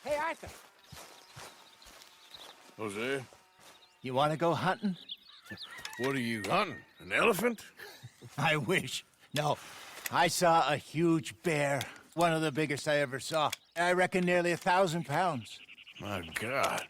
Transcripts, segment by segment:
Hey, Arthur. Hosea, You want to go hunting? what are you hunting? An elephant? I wish. No. I saw a huge bear. One of the biggest I ever saw. I reckon nearly 1,000 pounds. My God.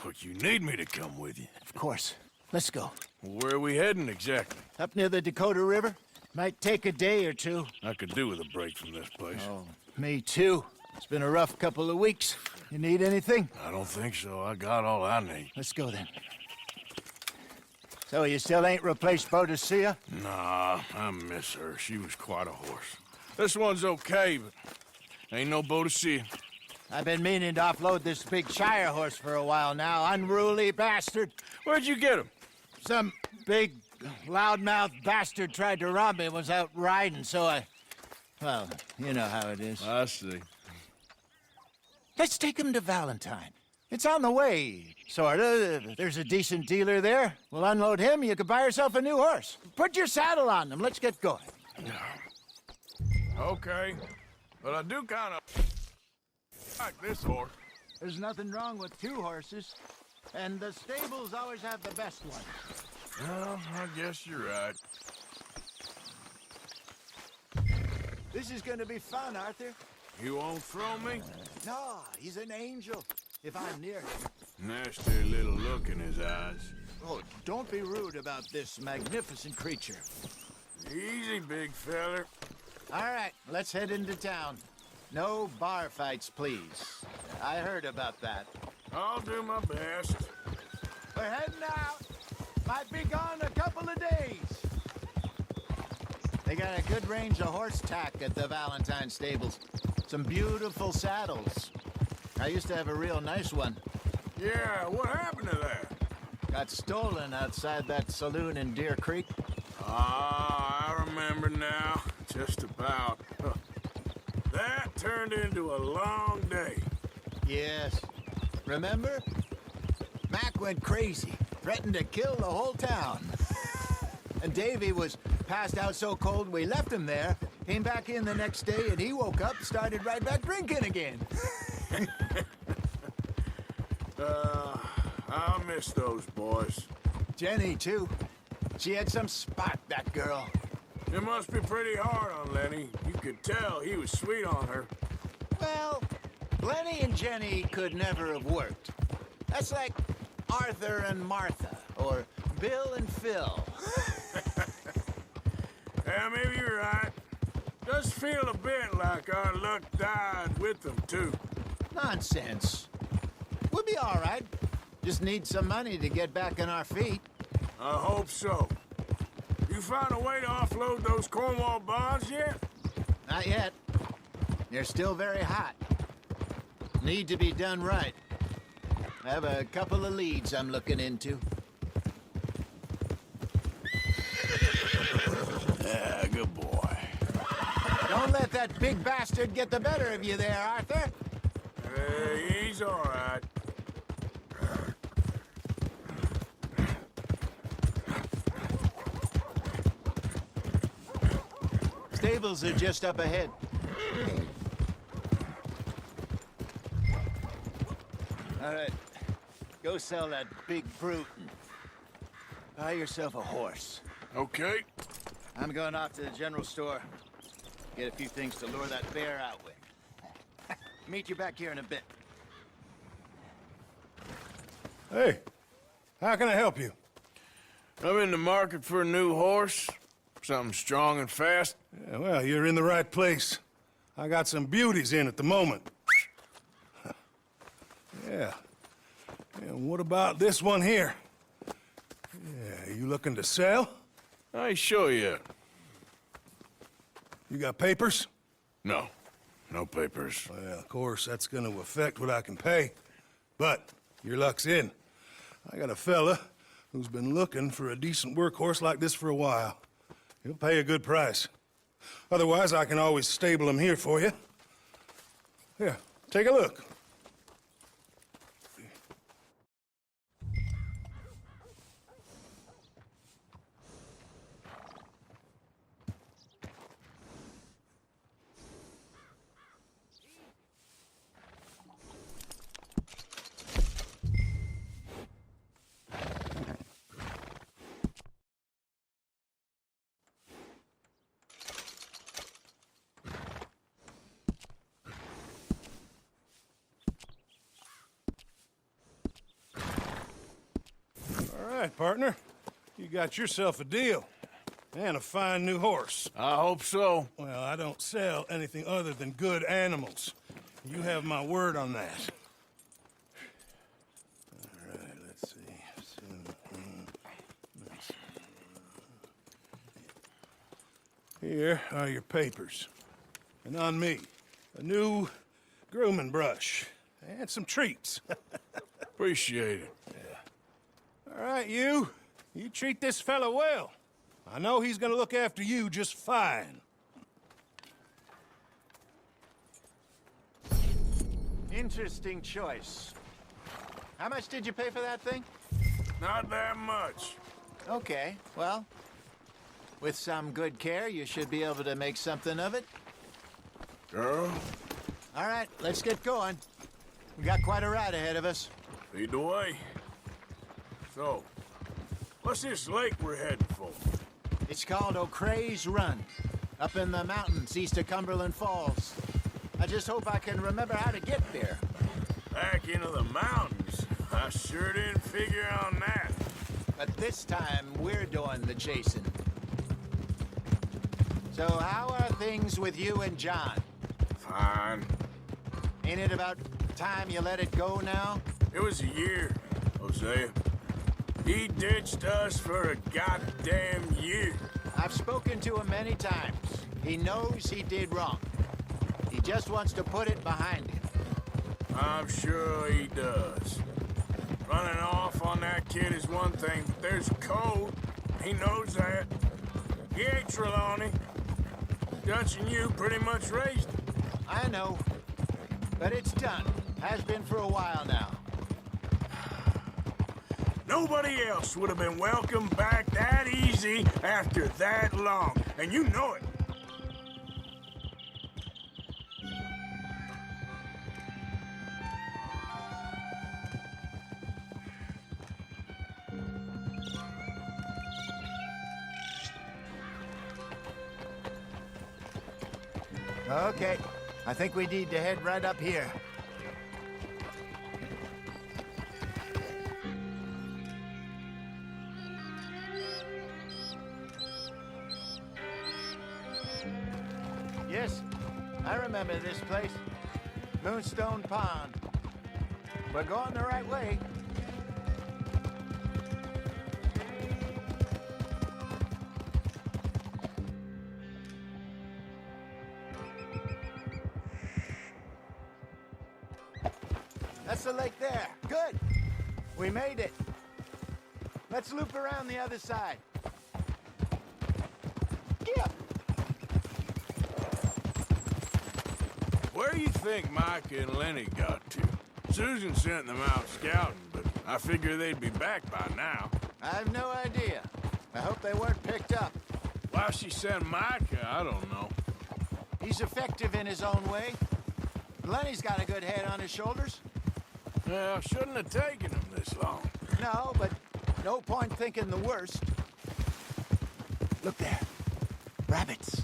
But you need me to come with you. Of course. Let's go. Where are we heading exactly? Up near the Dakota River. Might take a day or two. I could do with a break from this place. Oh, me too. It's been a rough couple of weeks. You need anything? I don't think so. I got all I need. Let's go then. So you still ain't replaced Boadicea? Nah, I miss her. She was quite a horse. This one's okay, but ain't no Boadicea. I've been meaning to offload this big Shire horse for a while now. Unruly bastard. Where'd you get him? Some big, loudmouth bastard tried to rob me and was out riding, so I... Well, you know how it is. I see. Let's take him to Valentine. It's on the way, sorta. There's a decent dealer there. We'll unload him, you can buy yourself a new horse. Put your saddle on them, let's get going. Okay, but I do kind of like this horse. There's nothing wrong with two horses, and the stables always have the best one. Well, I guess you're right. This is gonna be fun, Arthur. You won't throw me? No, he's an angel, if I'm near him. Nasty little look in his eyes. Oh, don't be rude about this magnificent creature. Easy, big feller. All right, let's head into town. No bar fights, please. I heard about that. I'll do my best. We're heading out. Might be gone a couple of days. They got a good range of horse tack at the Valentine stables. Some beautiful saddles. I used to have a real nice one. Yeah, what happened to that? Got stolen outside that saloon in Deer Creek. Ah, I remember now. Just about. That turned into a long day. Yes. Remember? Mac went crazy. Threatened to kill the whole town. And Davy was passed out so cold we left him there. Came back in the next day and he woke up, started right back drinking again. I'll miss those boys. Jenny, too. She had some spot, that girl. It must be pretty hard on Lenny. You could tell he was sweet on her. Well, Lenny and Jenny could never have worked. That's like Arthur and Martha, or Bill and Phil. Yeah, maybe you're right. Does feel a bit like our luck died with them, too. Nonsense. We'll be all right. Just need some money to get back on our feet. I hope so. You found a way to offload those Cornwall bonds yet? Not yet. They're still very hot. Need to be done right. I have a couple of leads I'm looking into. Yeah, good boy. Don't let that big bastard get the better of you there, Arthur. Hey, he's all right. Stables are just up ahead. All right, go sell that big brute and buy yourself a horse. Okay. I'm going off to the general store. Get a few things to lure that bear out with. Meet you back here in a bit. Hey, how can I help you? I'm in the market for a new horse. Something strong and fast. Yeah, well, you're in the right place. I got some beauties in at the moment. Yeah. And what about this one here? Yeah, you looking to sell? I ain't sure yet. You got papers? No. No papers. Well, of course, that's gonna affect what I can pay. But your luck's in. I got a fella who's been looking for a decent workhorse like this for a while. He'll pay a good price. Otherwise, I can always stable him here for you. Here, take a look. right, partner. You got yourself a deal. And a fine new horse. I hope so. Well, I don't sell anything other than good animals. You have my word on that. All right, let's see. Here are your papers. And on me, a new grooming brush. And some treats. Appreciate it. All right, you treat this fella well. I know he's gonna look after you just fine. Interesting choice. How much did you pay for that thing? Not that much. Okay, well, with some good care, you should be able to make something of it. Girl, All right, let's get going. We got quite a ride ahead of us. lead the way. So, what's this lake we're heading for? It's called O'Creagh's Run, up in the mountains east of Cumberland Falls. I just hope I can remember how to get there. Back into the mountains? I sure didn't figure on that. But this time, we're doing the chasing. So how are things with you and John? Fine. Ain't it about time you let it go now? It was a year, Hosea. He ditched us for a goddamn year. I've spoken to him many times. He knows he did wrong. He just wants to put it behind him. I'm sure he does. Running off on that kid is one thing, but there's code. He knows that. He ain't Trelawney. Dutch and you pretty much raised him. I know. But it's done. Has been for a while now. Nobody else would have been welcomed back that easy after that long, and you know it. Okay. I think we need to head right up here. Yes, I remember this place. Moonstone Pond. We're going the right way. That's the lake there. Good. We made it. Let's loop around the other side. Yeah. Where do you think Micah and Lenny got to? Susan sent them out scouting, but I figure they'd be back by now. I have no idea. I hope they weren't picked up. Why she sent Micah, I don't know. He's effective in his own way. Lenny's got a good head on his shoulders. Well, shouldn't have taken him this long. No, but no point thinking the worst. Look there. Rabbits.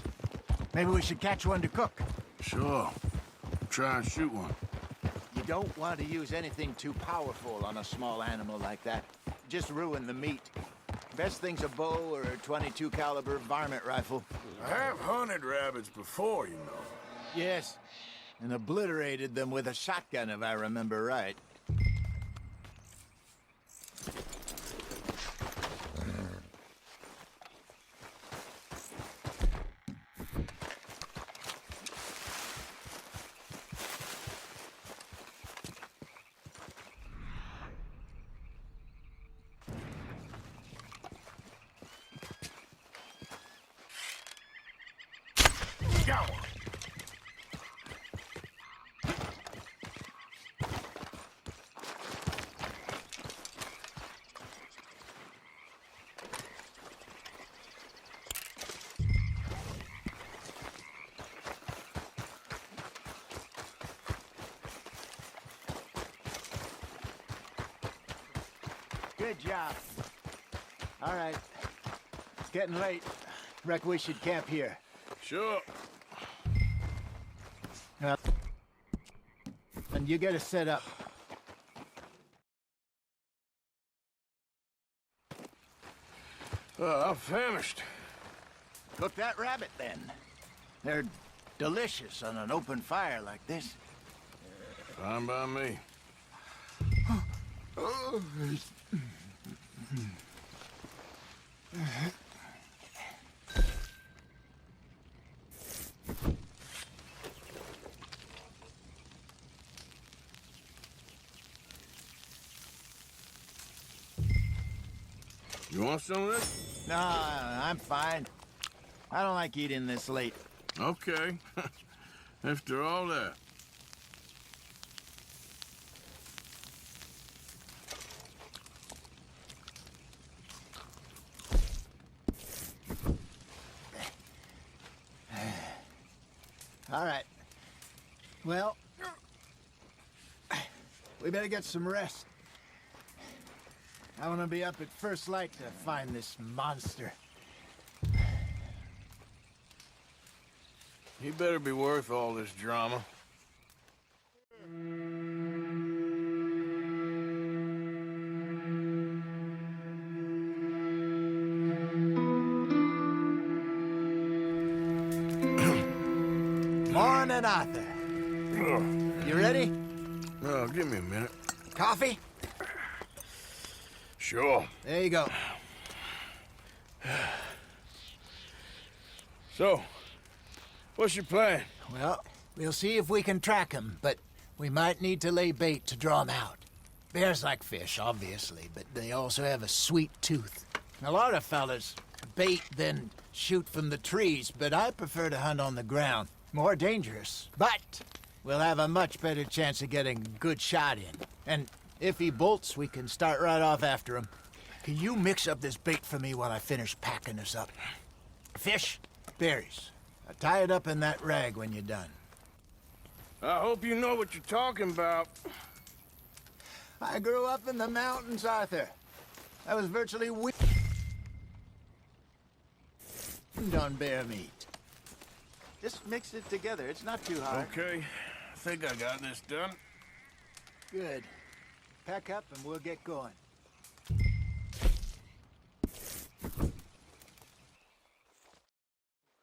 Maybe we should catch one to cook. Sure. Try and shoot one. You don't want to use anything too powerful on a small animal like that. Just ruin the meat. Best thing's a bow or a .22 caliber varmint rifle. I have hunted rabbits before, you know. Yes, and obliterated them with a shotgun if I remember right. Got one. Good job. All right. It's getting late. Reckon we should camp here. Sure. And you get us set up. I'm famished. Cook that rabbit, then. They're delicious on an open fire like this. Fine by me. You want some of this? No, I'm fine. I don't like eating this late. Okay. After all that. All right. Well, we better get some rest. I want to be up at first light to find this monster. He better be worth all this drama. Morning, Arthur. You ready? Oh, give me a minute. Coffee? Sure. There you go. So, what's your plan? Well, we'll see if we can track him, but we might need to lay bait to draw him out. Bears like fish, obviously, but they also have a sweet tooth. A lot of fellas bait, then shoot from the trees, but I prefer to hunt on the ground. More dangerous, but we'll have a much better chance of getting a good shot in. And if he bolts, we can start right off after him. Can you mix up this bait for me while I finish packing this up? Fish, berries. Tie it up in that rag when you're done. I hope you know what you're talking about. I grew up in the mountains, Arthur. I was virtually weaned on bear meat. Just mix it together. It's not too hard. Okay, I think I got this done. Good. Pack up and we'll get going.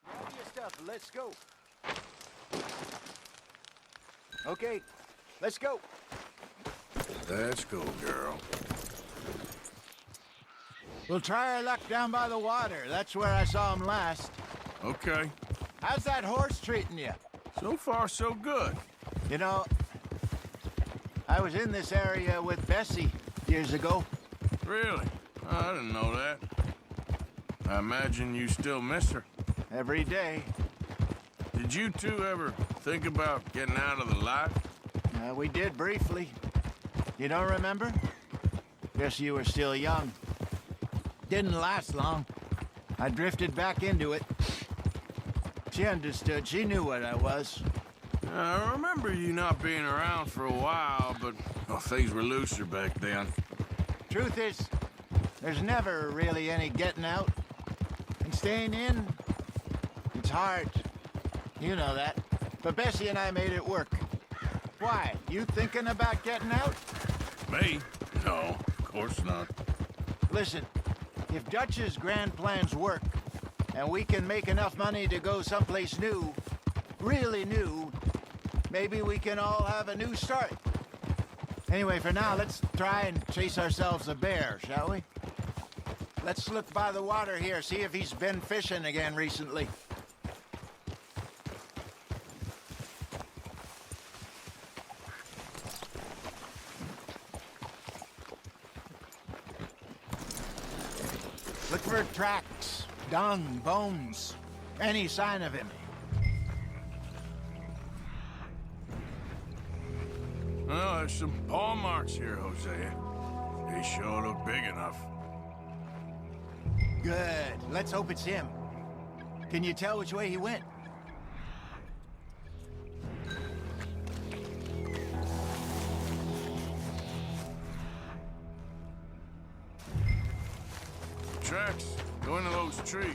Grab your stuff and let's go. Okay, let's go. Let's go, girl. We'll try our luck down by the water. That's where I saw him last. Okay. How's that horse treating you? So far, so good. You know, I was in this area with Bessie years ago. Really? I didn't know that. I imagine you still miss her. Every day. Did you two ever think about getting out of the life? We did briefly. You don't remember? Guess you were still young. Didn't last long. I drifted back into it. She understood. She knew what I was. I remember you not being around for a while, but well, things were looser back then. Truth is, there's never really any getting out. And staying in, it's hard. You know that. But Bessie and I made it work. Why? You thinking about getting out? Me? No, of course not. Listen, if Dutch's grand plans work, and we can make enough money to go someplace new, really new, maybe we can all have a new start. Anyway, for now, let's try and chase ourselves a bear, shall we? Let's look by the water here, see if he's been fishing again recently. Look for tracks, dung, bones, any sign of him. Well, there's some paw marks here, Hosea. They sure look big enough. Good. Let's hope it's him. Can you tell which way he went? Tracks go into those trees.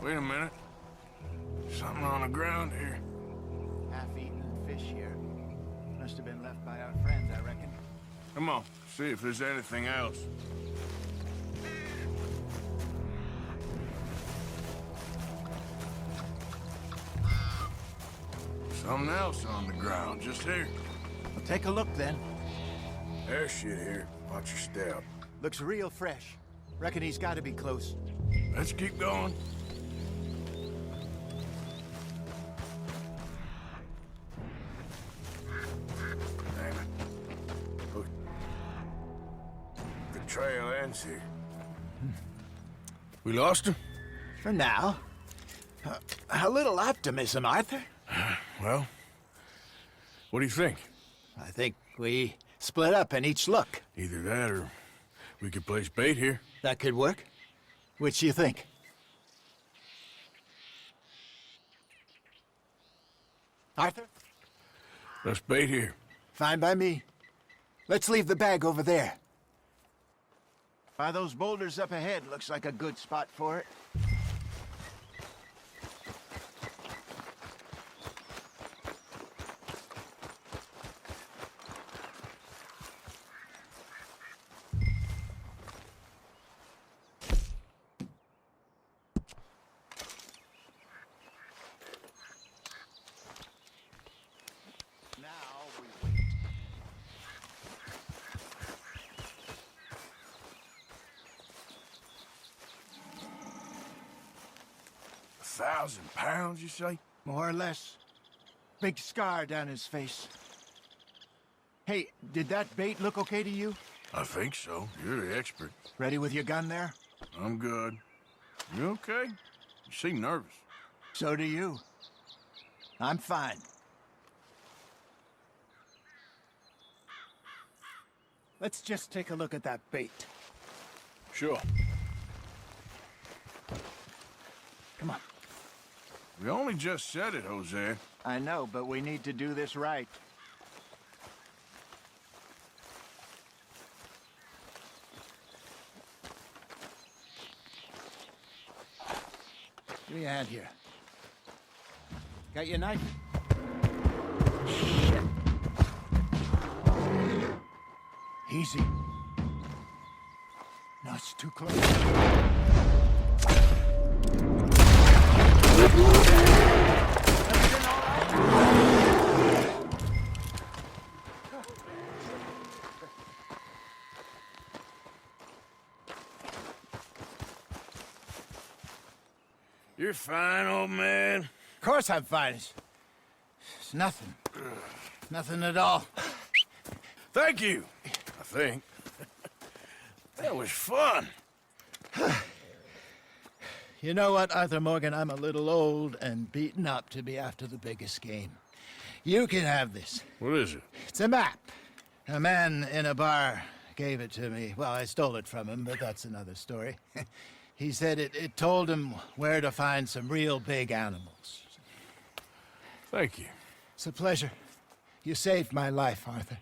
Wait a minute. Something on the ground here. Half-eaten fish here. Must have been left by our friend, I reckon. Come on, see if there's anything else. Something else on the ground, just here. Well, take a look then. There's shit here. Watch your step. Looks real fresh. Reckon he's got to be close. Let's keep going. Damn it. Look. The trail ends here. We lost him? For now. A little optimism, Arthur. Well, what do you think? I think we split up and each look. Either that or we could place bait here. That could work. Which do you think? Arthur? Let's bait here. Fine by me. Let's leave the bag over there. By those boulders up ahead, looks like a good spot for it. £1,000, you say? More or less. Big scar down his face. Hey, did that bait look okay to you? I think so. You're the expert. Ready with your gun there? I'm good. You okay? You seem nervous. So do you. I'm fine. Let's just take a look at that bait. Sure. Come on. We only just said it, Hosea. I know, but we need to do this right. Give me a hand here. Got your knife? Shit. Easy. No, it's too close. Everything all right? You're fine, old man. Of course I'm fine. It's nothing. Nothing at all. Thank you, I think. That was fun. You know what, Arthur Morgan? I'm a little old and beaten up to be after the biggest game. You can have this. What is it? It's a map. A man in a bar gave it to me. Well, I stole it from him, but that's another story. He said it told him where to find some real big animals. Thank you. It's a pleasure. You saved my life, Arthur.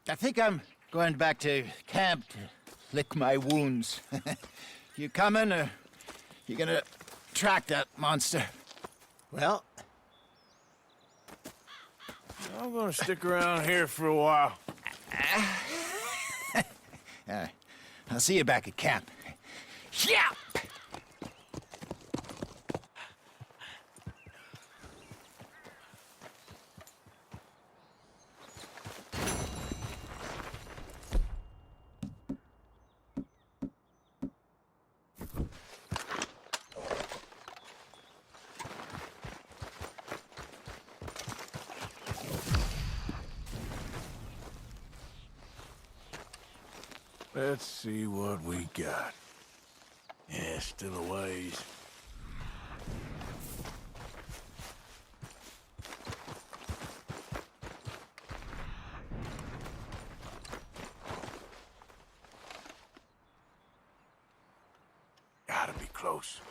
I think I'm going back to camp to lick my wounds. You coming, or you gonna track that monster? Well, I'm gonna stick around here for a while. all right. I'll see you back at camp. Yeah! Let's see what we got. Yeah, still a ways. Gotta be close.